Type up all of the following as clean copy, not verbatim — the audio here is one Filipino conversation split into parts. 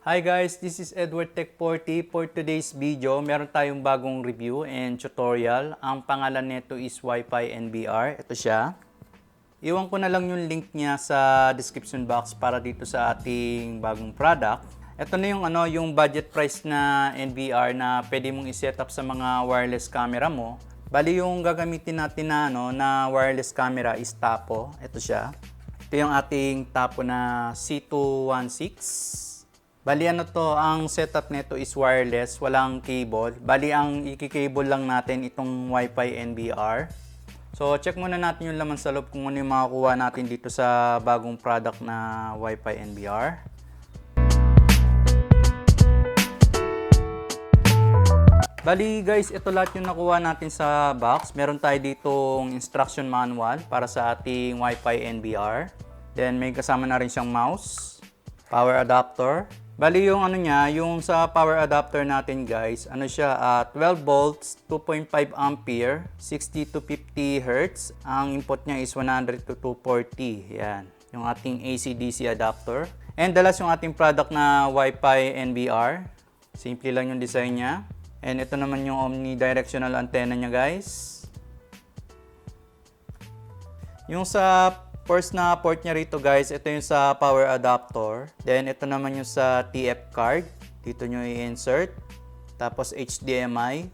Hi guys, this is Edward Tech 40. For today's video, meron tayong bagong review and tutorial. Ang pangalan nito is Wi-Fi NBR. Ito siya. Iwan ko na lang yung link niya sa description box para dito sa ating bagong product. Ito na yung budget price na NBR na pwede mong i-set up sa mga wireless camera mo. Bali yung gagamitin natin na wireless camera is Tapo. Ito siya. Ito yung ating Tapo na C216. Bali ang setup nito is wireless, walang cable. Bali ang i-cable lang natin itong Wi-Fi NBR. So check muna natin yung laman sa loob kung ano yung makakuha natin dito sa bagong product na Wi-Fi NBR. Bali guys, ito lahat yung nakuha natin sa box. Meron tayo ditong instruction manual para sa ating Wi-Fi NBR. Then may kasama na rin siyang mouse, power adapter. Bali yung yung sa power adapter natin guys, siya 12 volts, 2.5 ampere, 60 to 50 Hz. Ang input niya is 100 to 240. Yan, yung ating AC/DC adapter. And dalas yung ating product na Wi-Fi NBR. Simple lang yung design niya. And ito naman yung omnidirectional antenna niya guys. Yung sa first na port niya rito guys, ito yung sa power adapter. Then ito naman yung sa TF card. Dito nyo i-insert. Tapos HDMI,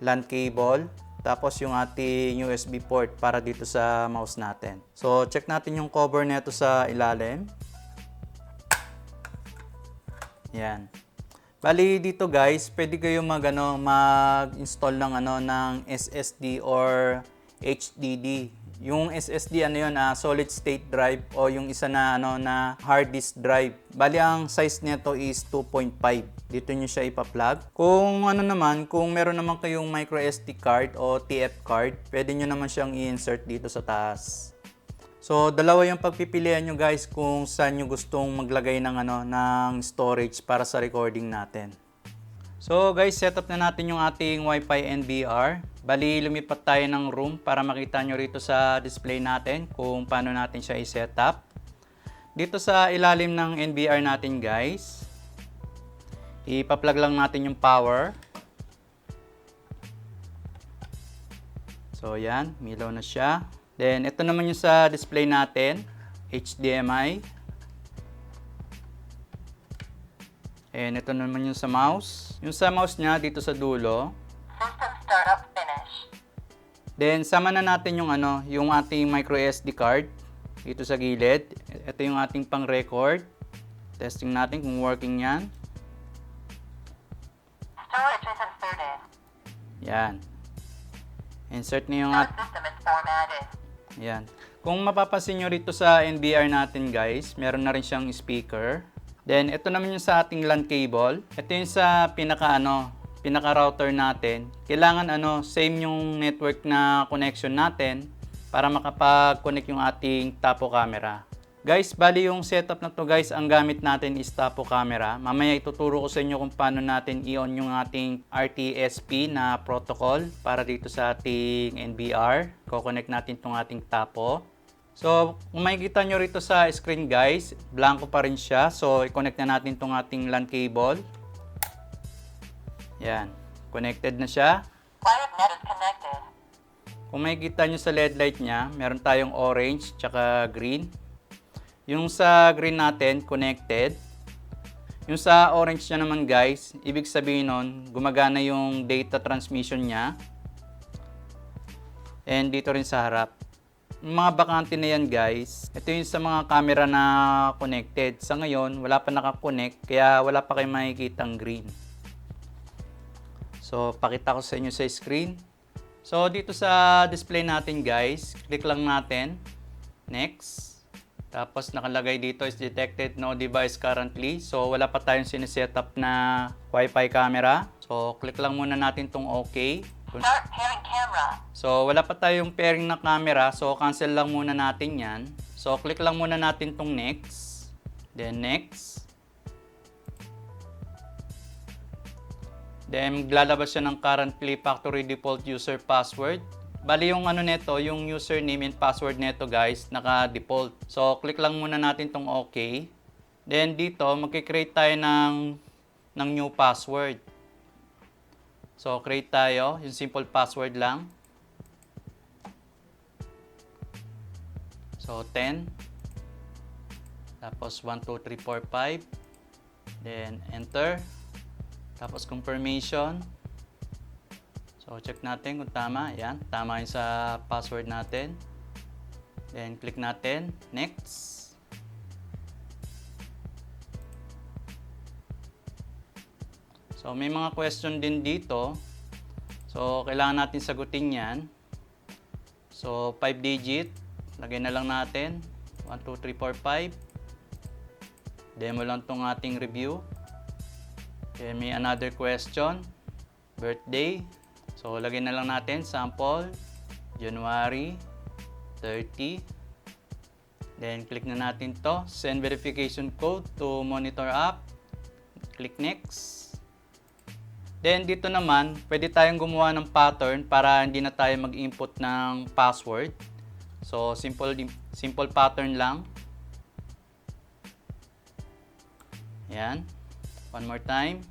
LAN cable. Tapos yung ating USB port para dito sa mouse natin. So check natin yung cover nito sa ilalim. Yan. Bali dito guys, pwede kayo mag-install ng SSD or HDD. Yung SSD solid state drive o yung isa na hard disk drive. Bali ang size nito is 2.5. Dito nyo siya ipa-plug. Kung kung meron naman kayong micro SD card o TF card, pwede nyo naman siyang i-insert dito sa taas. So dalawa yung pagpipilian nyo guys kung saan nyo gustong maglagay ng storage para sa recording natin. So guys, setup na natin yung ating Wi-Fi NBR. Bali, lumipat tayo ng room para makita nyo rito sa display natin kung paano natin siya i-set up. Dito sa ilalim ng NBR natin guys, ipa-plug lang natin yung power. So yan, milaw na siya. Then ito naman yung sa display natin, HDMI. And ito naman yung sa mouse. Yung sa mouse niya dito sa dulo. System startup finish. Then sama na natin yung yung ating micro SD card dito sa gilid. Ito yung ating pang-record. Testing natin kung working 'yan. Storage is inserted. Yan. Insert na yung System is formatted. Yan. Kung mapapansin nyo rito sa NBR natin guys, meron na rin siyang speaker. Then ito naman yung sa ating LAN cable. Ito yung sa pinaka-router natin. Kailangan same yung network na connection natin para makapag-connect yung ating Tapo camera. Guys, bali yung setup na to guys, ang gamit natin is Tapo camera. Mamaya ituturo ko sa inyo kung paano natin i-on yung ating RTSP na protocol para dito sa ating NBR. Ko-connect natin tong ating Tapo. So, kung makikita nyo rito sa screen guys, blanco pa rin siya. So, i-connect na natin tong ating LAN cable. Yan. Connected na siya. Wired net is connected. Kung makikita nyo sa LED light niya, meron tayong orange tsaka green. Yung sa green natin, connected. Yung sa orange niya naman guys, ibig sabihin nun, gumagana yung data transmission niya. And dito rin sa harap. Yung mga bakante na yan guys, ito yung sa mga camera na connected. Sa ngayon, wala pa nakakonect, kaya wala pa kayong makikitang green. So, pakita ko sa inyo sa screen. So, dito sa display natin guys, click lang natin. Next. Tapos nakalagay dito is detected no device currently. So, wala pa tayong sinesetup na Wi-Fi camera. So, click lang muna natin tong OK. Start pairing camera. So, wala pa tayong pairing na camera. So, cancel lang muna natin yan. So, click lang muna natin tong next. Then, next. Then, lalabas siya ng currently factory default user password. Bali yung neto, yung username and password neto guys, naka-default. So, click lang muna natin tong OK. Then dito, magkikreate tayo ng new password. So, create tayo, yung simple password lang. So, 10. Tapos, 1, 2, 3, 4, 5. Then, enter. Tapos, confirmation. So, check natin kung tama. Yan, tama yung sa password natin. Then, click natin. Next. So, may mga question din dito. So, kailangan natin sagutin yan. So, 5 digit. Lagay na lang natin. 1, 2, 3, 4, 5. Demo lang tong ating review. Then, may another question. Birthday. So, lagay na lang natin. Sample. January 30. Then, click na natin to. Send verification code to monitor app. Click next. Then, dito naman, pwede tayong gumawa ng pattern para hindi na tayo mag-input ng password. So, simple pattern lang. Yan. One more time.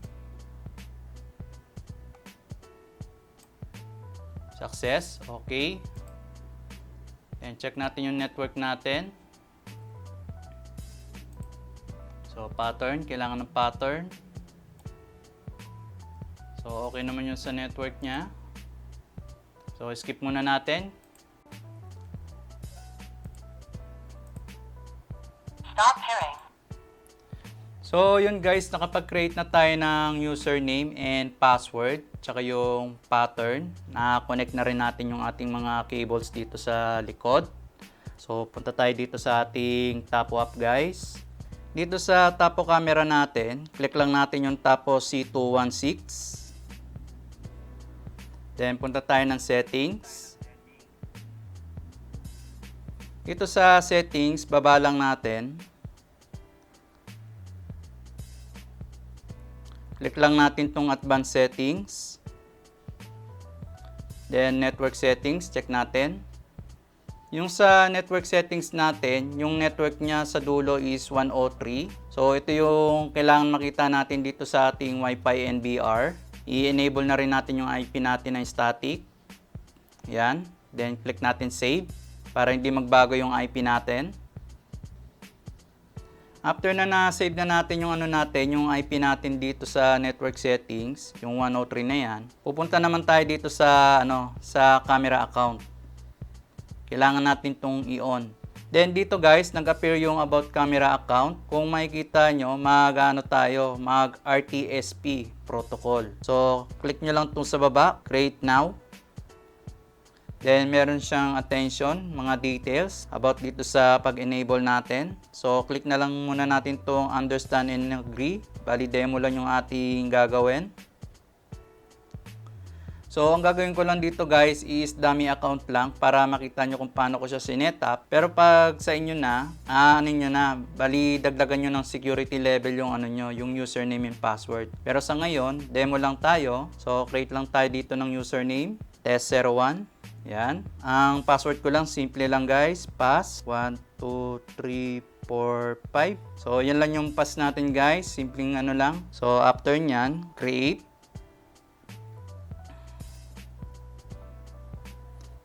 Success. Okay. And check natin yung network natin. So, pattern. Kailangan ng pattern. So, okay naman yun sa network niya. So, skip muna natin. Stop pairing. So, yun guys, nakapag-create na tayo ng username and password, tsaka yung pattern. Na-connect na rin natin yung ating mga cables dito sa likod. So, punta tayo dito sa ating Tapo app guys. Dito sa Tapo camera natin, click lang natin yung Tapo C216. Then, punta tayo ng settings. Dito sa settings, baba lang natin. Click lang natin tong advanced settings. Then, network settings, check natin. Yung sa network settings natin, yung network niya sa dulo is 103. So, ito yung kailangan makita natin dito sa ating Wi-Fi NBR. I-enable na rin natin yung IP natin na static. Yan. Then, click natin save para hindi magbago yung IP natin. After na na-save na natin yung yung IP natin dito sa network settings, yung 103 na yan, pupunta naman tayo dito sa sa camera account. Kailangan natin tong i-on. Then dito guys, nag-appear yung about camera account. Kung makikita nyo, mag RTSP protocol. So, click nyo lang itong sa baba, create now. Then, meron siyang attention, mga details about dito sa pag-enable natin. So, click na lang muna natin itong understand and agree. Bali, demo lang yung ating gagawin. So, ang gagawin ko lang dito guys is dummy account lang para makita nyo kung paano ko siya sinetup. Pero pag sa inyo na, bali dagdagan nyo ng security level yung yung username and password. Pero sa ngayon, demo lang tayo. So, create lang tayo dito ng username, test01. Yan. Ang password ko lang, simple lang guys, pass 1, 2, 3, 4, 5. So, yan lang yung pass natin guys, simpleng lang. So, after nyan, create.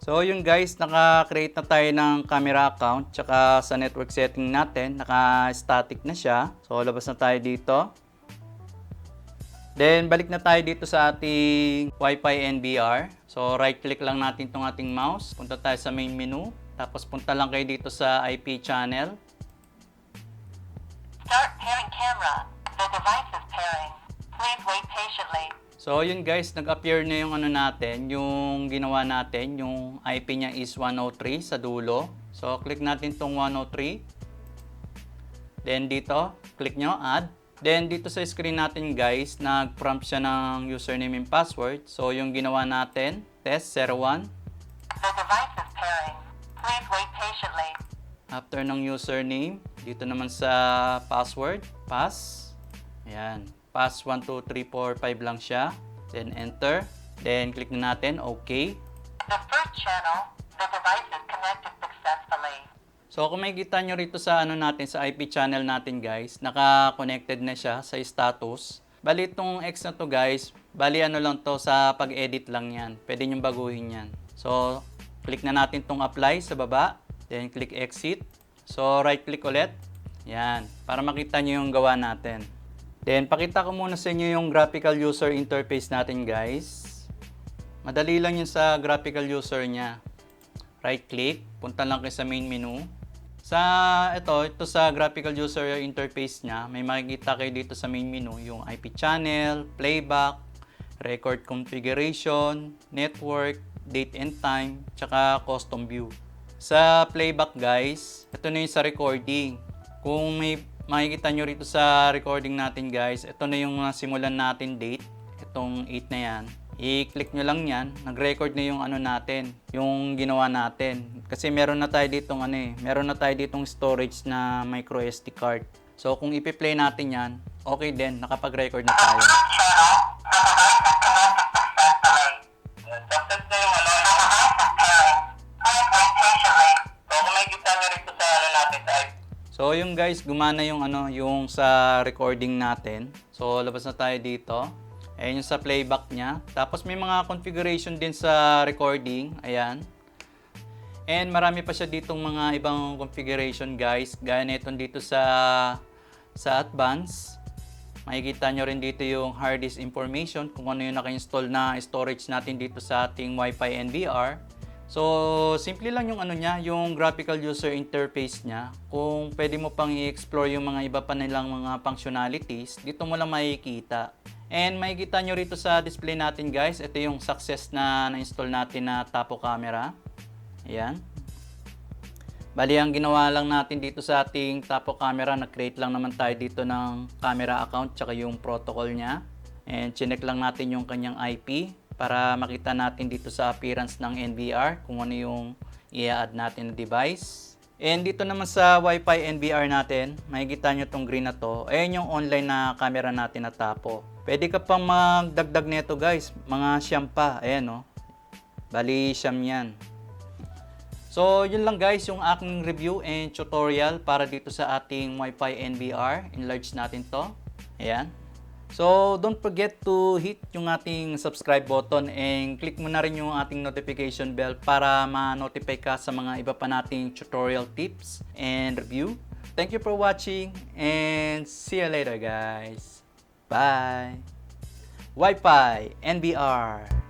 So yun guys, naka-create na tayo ng camera account tsaka sa network setting natin, naka-static na siya. So labas na tayo dito. Then balik na tayo dito sa ating Wi-Fi NBR. So right click lang natin tong ating mouse, punta tayo sa main menu, tapos punta lang kayo dito sa IP channel. Start pairing camera. The device is pairing. Please wait patiently. So yun guys, nag-appear na yung yung ginawa natin, yung IP niya is 103 sa dulo. So click natin tong 103. Then dito, click nyo add. Then dito sa screen natin guys, nag-prompt siya ng username and password. So yung ginawa natin, test01. The device is pairing. Please wait patiently. After ng username, dito naman sa password, pass. Ayan. Pass 1, 2, 3, 4, 5 lang siya. Then enter. Then click na natin, okay. The first channel, the device is connected successfully. So kung makikita nyo rito sa ano natin, sa IP channel natin guys, naka-connected na siya sa status. Bali itong X na to guys, bali ano lang to, sa pag-edit lang yan. Pwede nyo baguhin yan. So click na natin tong apply sa baba, then click exit. So right click ulit, yan, para makita nyo yung gawa natin. Then pakita ko muna sa inyo yung graphical user interface natin guys. Madali lang yun sa graphical user niya. Right click, punta lang kayo sa main menu. Ito sa graphical user interface niya, may makikita kayo dito sa main menu yung IP channel, playback, record configuration, network, date and time, tsaka custom view. Sa playback guys, ito na yung sa recording. Kung may makikita nyo rito sa recording natin guys, ito na yung simulan natin date, itong 8 na yan. I-click nyo lang yan, nag-record na yung ano natin, yung ginawa natin. Kasi meron na tayo ditong meron na tayo ditong storage na micro SD card. So kung ipi-play natin yan, okay din, nakapag-record na tayo. So yung guys, gumana yung yung sa recording natin. So labas na tayo dito. Ayan yung sa playback niya. Tapos may mga configuration din sa recording. Ayan. And marami pa siya ditong mga ibang configuration guys. Gaya na itong dito sa advance. Makikita nyo rin dito yung hard disk information. Kung ano yung naka-install na storage natin dito sa ating Wi-Fi NVR. So, simple lang yung yung graphical user interface niya. Kung pwede mo pang i-explore yung mga iba pa nilang mga functionalities, dito mo lang makikita. And makikita nyo rito sa display natin guys, ito yung success na na-install natin na Tapo camera. Ayan. Bali, ang ginawa lang natin dito sa ating Tapo camera, nag-create lang naman tayo dito ng camera account tsaka yung protocol niya. And chinek lang natin yung kanyang IP para makita natin dito sa appearance ng NVR kung ano yung i-add natin na device. And dito naman sa Wi-Fi NVR natin, makikita nyo itong green na to. Ayan yung online na camera natin na Tapo. Pwede ka pang magdagdag nito guys, mga siyam pa. Ayan o. Bali siyam yan. So yun lang guys yung aking review and tutorial para dito sa ating Wi-Fi NVR. Enlarge natin to. Ayan. So don't forget to hit yung ating subscribe button and click mo na rin yung ating notification bell para ma-notify ka sa mga iba pa nating tutorial tips and review. Thank you for watching and see you later guys. Bye! Wi-Fi NVR.